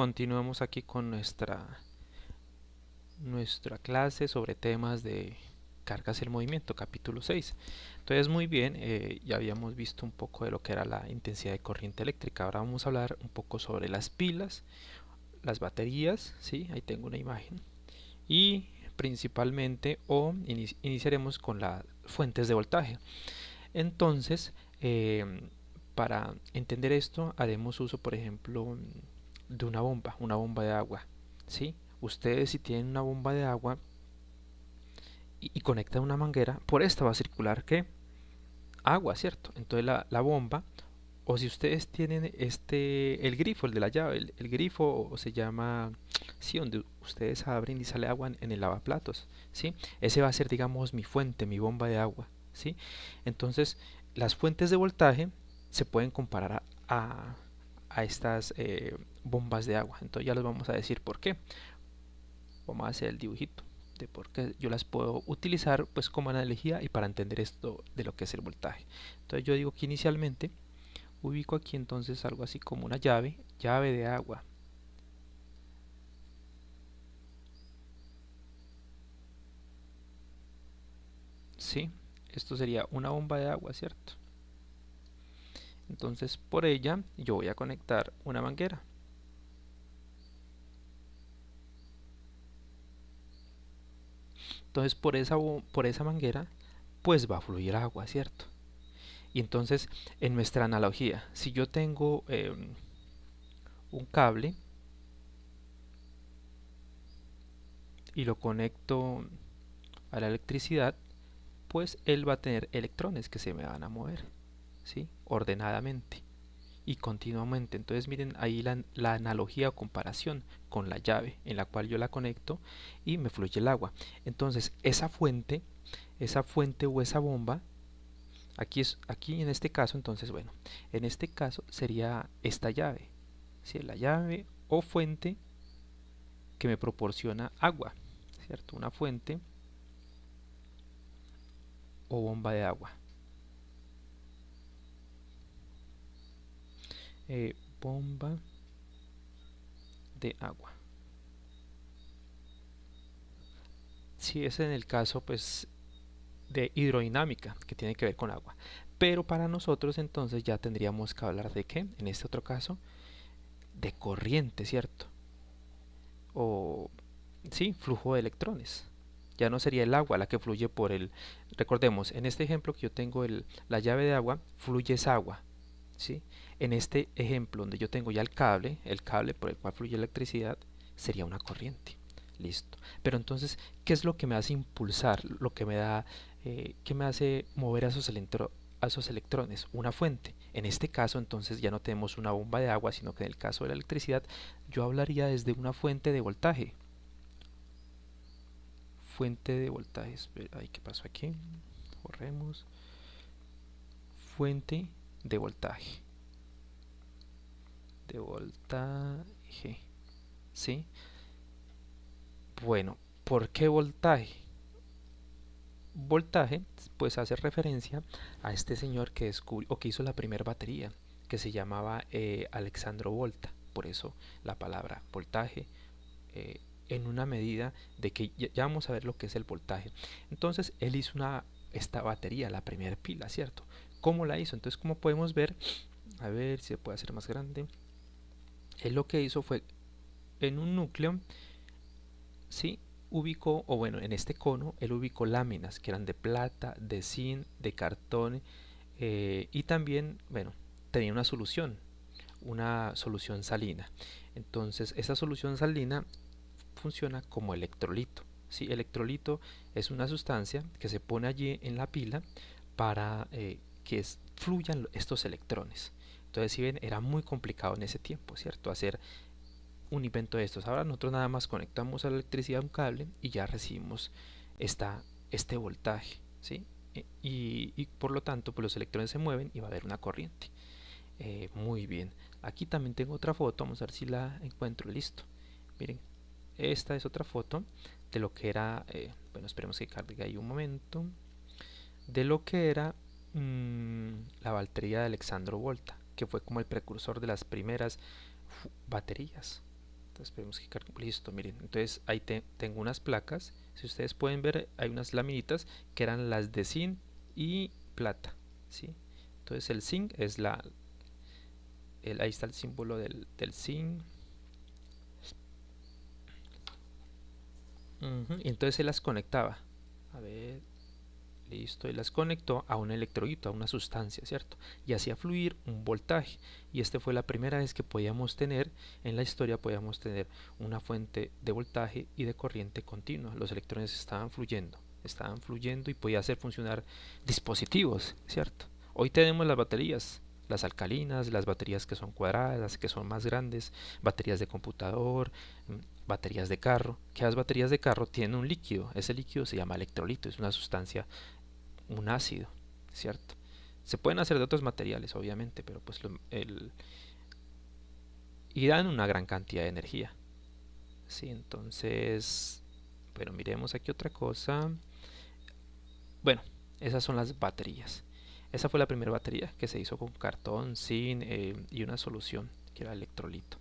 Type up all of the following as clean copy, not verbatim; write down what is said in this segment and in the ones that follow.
Continuamos aquí con nuestra clase sobre temas de cargas y el movimiento, capítulo 6. Entonces, muy bien, ya habíamos visto un poco de lo que era la intensidad de corriente eléctrica. Ahora vamos a hablar un poco sobre las pilas, las baterías, ¿sí? Ahí tengo una imagen. Y principalmente, iniciaremos con las fuentes de voltaje. Entonces, para entender esto, haremos uso, por ejemplo, de una bomba de agua, ¿sí? Ustedes si tienen una bomba de agua y conectan una manguera, por esta va a circular ¿qué? Agua, ¿cierto? Entonces la bomba, o si ustedes tienen el grifo, el de la llave, el grifo o se llama, sí, donde ustedes abren y sale agua en el lavaplatos, ¿sí? Ese va a ser, digamos, mi fuente, mi bomba de agua, ¿sí? Entonces, las fuentes de voltaje se pueden comparar a estas bombas de agua. Entonces ya les vamos a decir por qué. Vamos a hacer el dibujito de por qué yo las puedo utilizar pues como analogía y para entender esto de lo que es el voltaje. Entonces yo digo que inicialmente ubico aquí entonces algo así como una llave de agua. Sí, esto sería una bomba de agua, ¿cierto? Entonces por ella yo voy a conectar una manguera. Entonces por esa manguera pues va a fluir agua, ¿cierto? Y entonces en nuestra analogía, si yo tengo un cable y lo conecto a la electricidad, pues él va a tener electrones que se me van a mover, ¿sí? Ordenadamente y continuamente. Entonces miren ahí la analogía o comparación con la llave en la cual yo la conecto y me fluye el agua. Entonces esa fuente o esa bomba, aquí en este caso, entonces bueno, en este caso sería esta llave, ¿sí? La llave o fuente que me proporciona agua, ¿cierto? Una fuente o bomba de agua. Bomba de agua. Si es en el caso pues de hidrodinámica que tiene que ver con agua, pero para nosotros entonces ya tendríamos que hablar de qué, en este otro caso, de corriente, ¿cierto? O sí, flujo de electrones. Ya no sería el agua la que fluye por el, recordemos, en este ejemplo que yo tengo la llave de agua, fluye esa agua, ¿sí? En este ejemplo donde yo tengo ya el cable por el cual fluye electricidad, sería una corriente. Listo. Pero entonces, ¿qué es lo que me hace impulsar? Lo que me da, ¿qué me hace mover a esos electrones? Una fuente. En este caso, entonces, ya no tenemos una bomba de agua, sino que en el caso de la electricidad, yo hablaría desde una fuente de voltaje. Fuente de voltaje. Espera, ay, ¿qué pasó aquí? Borremos. Fuente de voltaje. De voltaje. ¿Sí? Bueno, ¿por qué voltaje? Voltaje pues hace referencia a este señor que descubrió o que hizo la primera batería, que se llamaba Alexandro Volta. Por eso la palabra voltaje, en una medida de que ya vamos a ver lo que es el voltaje. Entonces él hizo esta batería, la primera pila, ¿cierto? ¿Cómo la hizo? Entonces, como podemos ver, a ver si se puede hacer más grande. Él lo que hizo fue en un núcleo, ¿sí? Ubicó, o bueno, en este cono, él ubicó láminas que eran de plata, de zinc, de cartón, y también, bueno, tenía una solución salina. Entonces, esa solución salina funciona como electrolito. ¿Sí? Electrolito es una sustancia que se pone allí en la pila para que fluyan estos electrones. Entonces, si ven, era muy complicado en ese tiempo, ¿cierto? Hacer un invento de estos. Ahora nosotros nada más conectamos a la electricidad un cable y ya recibimos este voltaje, ¿sí? Y por lo tanto pues los electrones se mueven y va a haber una corriente. Muy bien. Aquí también tengo otra foto, vamos a ver si la encuentro. Listo. Miren, esta es otra foto de lo que era, bueno, esperemos que cargue ahí un momento, de lo que era la batería de Alexandro Volta, que fue como el precursor de las primeras baterías. Entonces tenemos que listo, miren, entonces ahí tengo unas placas. Si ustedes pueden ver, hay unas laminitas que eran las de zinc y plata, ¿sí? Entonces el zinc es ahí está el símbolo del zinc. Y entonces se las conectaba. A ver, listo, y las conectó a un electrolito, a una sustancia, ¿cierto? Y hacía fluir un voltaje. Y esta fue la primera vez que podíamos tener, en la historia podíamos tener una fuente de voltaje y de corriente continua. Los electrones estaban fluyendo y podía hacer funcionar dispositivos, ¿cierto? Hoy tenemos las baterías, las alcalinas, las baterías que son cuadradas, las que son más grandes, baterías de computador, baterías de carro, que las baterías de carro tienen un líquido, ese líquido se llama electrolito, es una sustancia, un ácido, ¿cierto? Se pueden hacer de otros materiales, obviamente, pero pues y dan una gran cantidad de energía, ¿sí? Entonces, pero miremos aquí otra cosa. Bueno, esas son las baterías. Esa fue la primera batería que se hizo con cartón, zinc y una solución que era electrolito.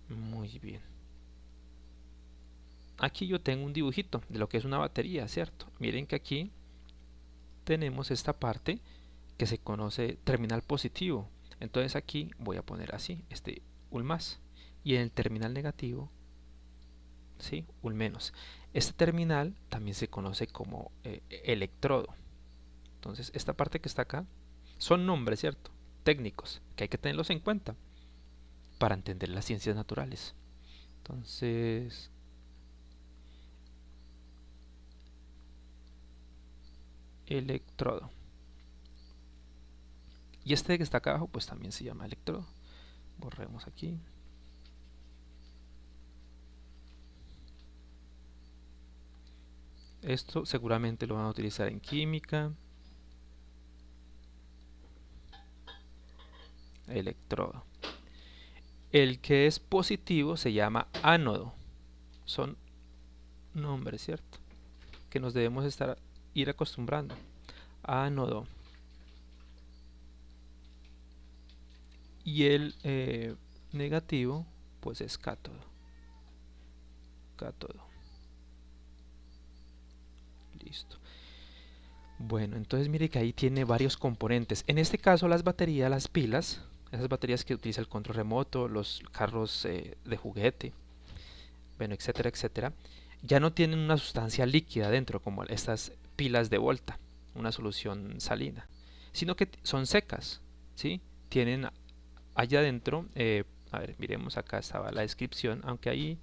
Muy bien. Aquí yo tengo un dibujito de lo que es una batería, ¿cierto? Miren que aquí tenemos esta parte que se conoce terminal positivo. Entonces aquí voy a poner así, un más. Y en el terminal negativo, ¿sí? Un menos. Este terminal también se conoce como electrodo. Entonces esta parte que está acá son nombres, ¿cierto? Técnicos, que hay que tenerlos en cuenta para entender las ciencias naturales. Entonces, electrodo. Y este que está acá abajo, pues también se llama electrodo. Borremos aquí. Esto seguramente lo van a utilizar en química. Electrodo. El que es positivo se llama ánodo. Son nombres, ¿cierto? Que nos debemos ir acostumbrando. Ánodo. Y el negativo, pues es cátodo. Cátodo. Listo. Bueno, entonces mire que ahí tiene varios componentes. En este caso las baterías, las pilas, esas baterías que utiliza el control remoto, los carros de juguete, bueno, etcétera, etcétera, ya no tienen una sustancia líquida dentro como estas pilas de Volta, una solución salina, sino que son secas, ¿sí? Tienen allá adentro, a ver, miremos acá estaba la descripción, aunque ahí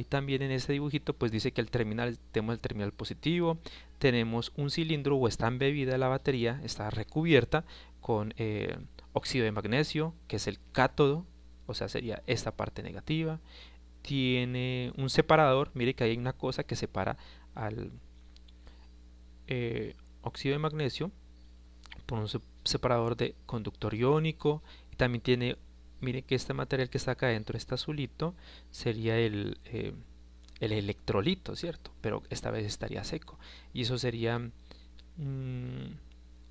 también en ese dibujito pues dice que tenemos el terminal positivo, tenemos un cilindro o está embebida la batería, está recubierta con óxido de magnesio, que es el cátodo, o sea sería esta parte negativa, tiene un separador, mire que hay una cosa que separa al óxido de magnesio por un separador de conductor iónico, y también tiene, mire que este material que está acá adentro, este azulito, sería el electrolito, ¿cierto? Pero esta vez estaría seco, y eso sería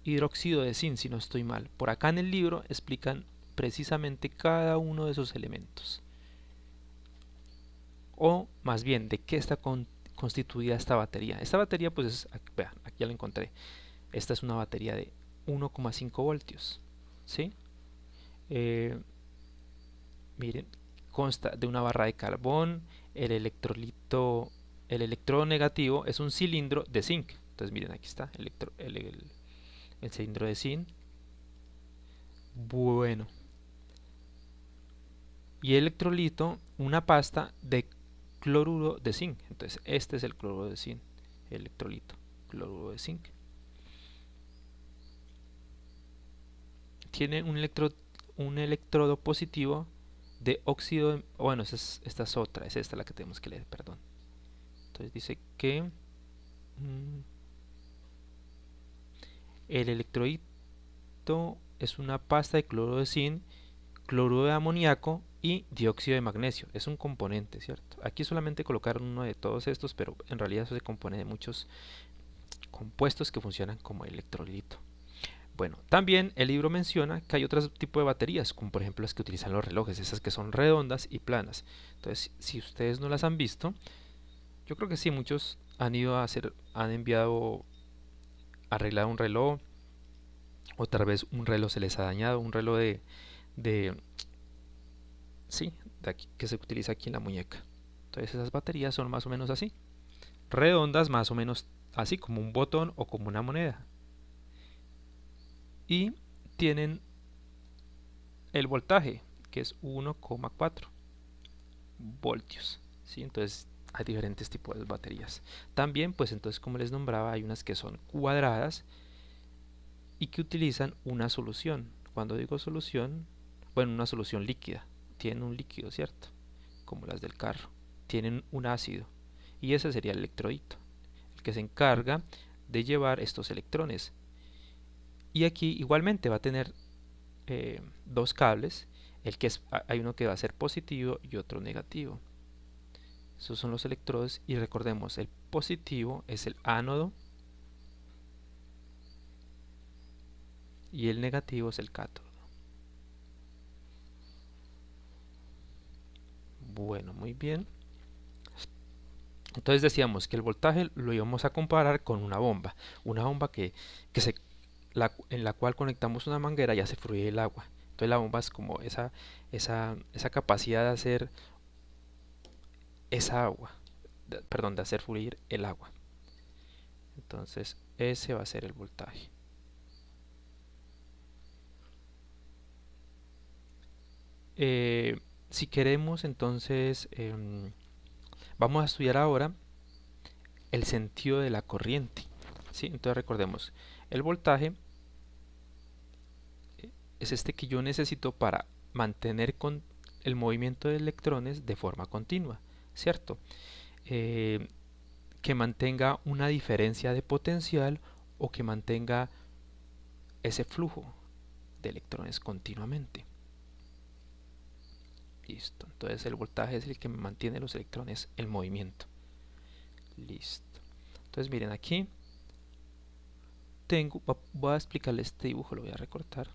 hidróxido de zinc, si no estoy mal. Por acá en el libro explican precisamente cada uno de esos elementos, o más bien de qué está constituida esta batería. Esta batería pues es, vean, aquí ya la encontré. Esta es una batería de 1,5 voltios, ¿sí? Miren, consta de una barra de carbón, el electrolito, el electrodo negativo es un cilindro de zinc. Entonces miren, aquí está el cilindro de zinc. Bueno, y el electrolito, una pasta de cloruro de zinc. Entonces este es el cloruro de zinc, el electrolito, cloruro de zinc. Tiene un electrodo positivo de óxido, bueno, esta es otra, es esta la que tenemos que leer, perdón. Entonces dice que el electrolito es una pasta de cloruro de zinc, cloruro de amoníaco y dióxido de magnesio. Es un componente, ¿cierto? Aquí solamente colocaron uno de todos estos, pero en realidad eso se compone de muchos compuestos que funcionan como electrolito. Bueno, también el libro menciona que hay otro tipo de baterías, como por ejemplo las que utilizan los relojes, esas que son redondas y planas. Entonces, si ustedes no las han visto, yo creo que sí, muchos han ido a hacer, han enviado a arreglar un reloj, o tal vez un reloj se les ha dañado, un reloj de sí, de aquí, que se utiliza aquí en la muñeca. Entonces esas baterías son más o menos así, redondas más o menos así como un botón o como una moneda. Y tienen el voltaje, que es 1,4 voltios, ¿sí? Entonces hay diferentes tipos de baterías. También, pues entonces como les nombraba, hay unas que son cuadradas y que utilizan una solución. Cuando digo solución, bueno, una solución líquida. Tienen un líquido, ¿cierto? Como las del carro. Tienen un ácido. Y ese sería el electrolito, el que se encarga de llevar estos electrones. Y aquí igualmente va a tener dos cables. Hay uno que va a ser positivo y otro negativo. Esos son los electrodos y recordemos, el positivo es el ánodo y el negativo es el cátodo. Bueno, muy bien. Entonces decíamos que el voltaje lo íbamos a comparar con una bomba en la cual conectamos una manguera y hace fluir el agua. Entonces la bomba es como esa capacidad de hacer esa agua, perdón, de hacer fluir el agua. Entonces ese va a ser el voltaje. Si queremos entonces vamos a estudiar ahora el sentido de la corriente, ¿sí? Entonces recordemos, el voltaje es este que yo necesito para mantener el movimiento de electrones de forma continua, ¿cierto? Que mantenga una diferencia de potencial o que mantenga ese flujo de electrones continuamente. Listo. Entonces el voltaje es el que mantiene los electrones en movimiento. Listo. Entonces miren aquí voy a explicarles este dibujo, lo voy a recortar.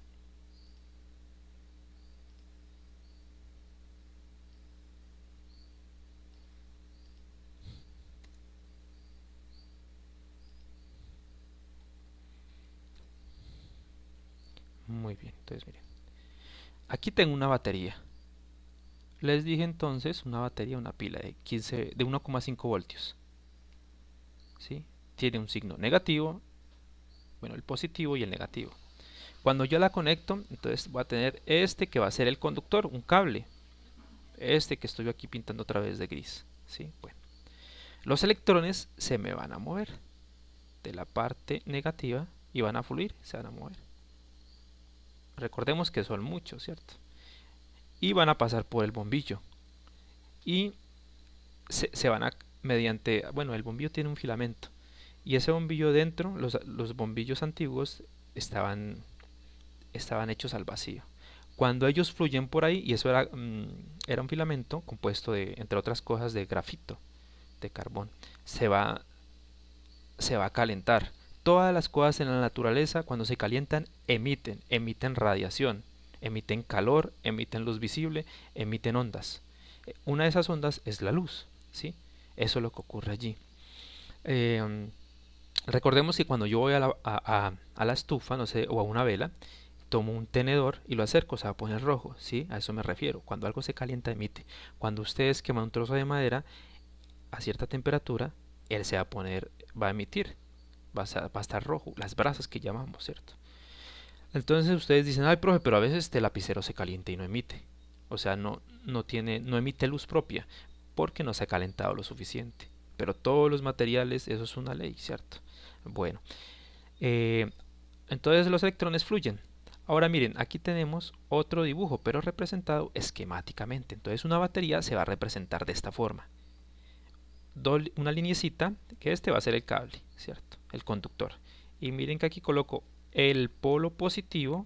Muy bien, entonces miren. Aquí tengo una batería. Les dije entonces una batería, una pila de 1,5 voltios. ¿Sí? Tiene un signo negativo, bueno, el positivo y el negativo. Cuando yo la conecto, entonces voy a tener este que va a ser el conductor, un cable. Este que estoy aquí pintando otra vez de gris. ¿Sí? Bueno, los electrones se me van a mover de la parte negativa y van a fluir, se van a mover. Recordemos que son muchos, ¿cierto? Y van a pasar por el bombillo. Y se van a, mediante, bueno, el bombillo tiene un filamento. Y ese bombillo dentro, los bombillos antiguos estaban hechos al vacío. Cuando ellos fluyen por ahí, y eso era un filamento compuesto de, entre otras cosas, de grafito, de carbón, se va a calentar. Todas las cosas en la naturaleza, cuando se calientan, emiten radiación, emiten calor, emiten luz visible, emiten ondas. Una de esas ondas es la luz, ¿sí? Eso es lo que ocurre allí. Recordemos que cuando yo voy a la estufa, no sé, o a una vela, tomo un tenedor y lo acerco, se va a poner rojo, ¿sí? A eso me refiero. Cuando algo se calienta, emite. Cuando ustedes queman un trozo de madera a cierta temperatura, él va a emitir, va a estar rojo, las brasas que llamamos, ¿cierto? Entonces ustedes dicen, ay, profe, pero a veces este lapicero se calienta y no emite. O sea, no emite luz propia porque no se ha calentado lo suficiente. Pero todos los materiales, eso es una ley, ¿cierto? Bueno, entonces los electrones fluyen. Ahora miren, aquí tenemos otro dibujo, pero representado esquemáticamente. Entonces una batería se va a representar de esta forma. Una linecita, que este va a ser el cable, ¿cierto? El conductor. Y miren que aquí coloco el polo positivo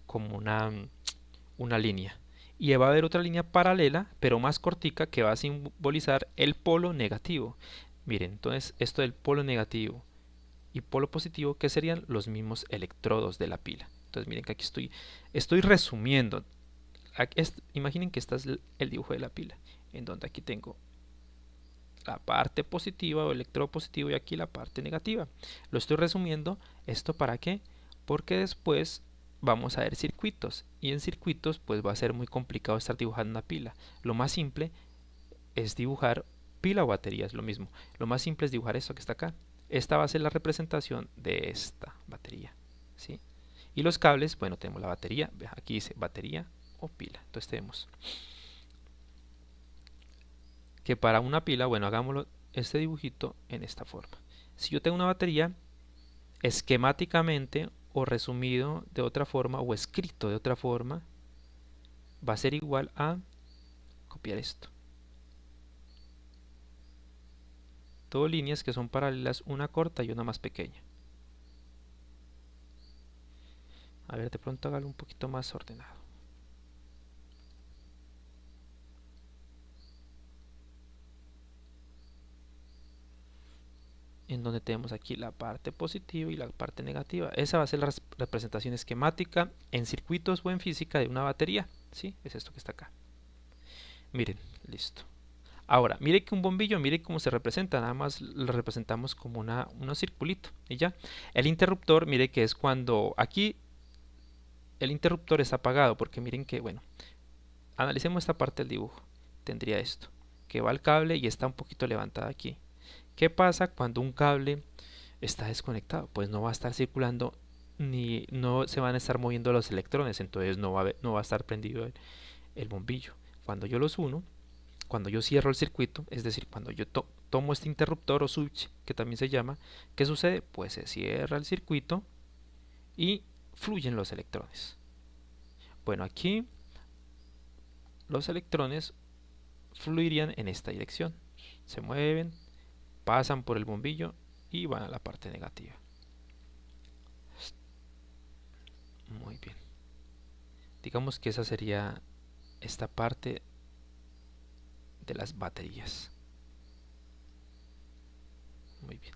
como una línea. Y va a haber otra línea paralela, pero más cortica, que va a simbolizar el polo negativo. Miren, entonces esto del polo negativo y polo positivo, que serían los mismos electrodos de la pila. Entonces miren que aquí estoy resumiendo. Imaginen que este es el dibujo de la pila, en donde aquí tengo la parte positiva o electrodo positivo y aquí la parte negativa. Lo estoy resumiendo. ¿Esto para qué? Porque después vamos a ver circuitos, y en circuitos pues va a ser muy complicado estar dibujando una pila. Lo más simple es dibujar pila o batería, es lo mismo. Lo más simple es dibujar esto que está acá. Esta va a ser la representación de esta batería, ¿sí? Y los cables, bueno, tenemos la batería, aquí dice batería o pila. Entonces tenemos que para una pila, bueno, hagámoslo este dibujito en esta forma. Si yo tengo una batería, esquemáticamente o resumido de otra forma o escrito de otra forma, va a ser igual a copiar esto. Todo líneas que son paralelas, una corta y una más pequeña. A ver, de pronto hágalo un poquito más ordenado. En donde tenemos aquí la parte positiva y la parte negativa. Esa va a ser la representación esquemática en circuitos o en física de una batería. ¿Sí? Es esto que está acá. Miren, listo. Ahora, mire que un bombillo, mire cómo se representa, nada más lo representamos como unos circulitos y ya. El interruptor, mire que es cuando aquí el interruptor está apagado, porque miren que, bueno, analicemos esta parte del dibujo. Tendría esto, que va al cable y está un poquito levantada aquí. ¿Qué pasa cuando un cable está desconectado? Pues no va a estar circulando ni no se van a estar moviendo los electrones, entonces no va a estar prendido el bombillo. Cuando yo los uno, cuando yo cierro el circuito, es decir, cuando yo tomo este interruptor o switch, que también se llama, ¿qué sucede? Pues se cierra el circuito y fluyen los electrones. Bueno, aquí los electrones fluirían en esta dirección. Se mueven, pasan por el bombillo y van a la parte negativa. Muy bien. Digamos que esa sería esta parte de las baterías. Muy bien.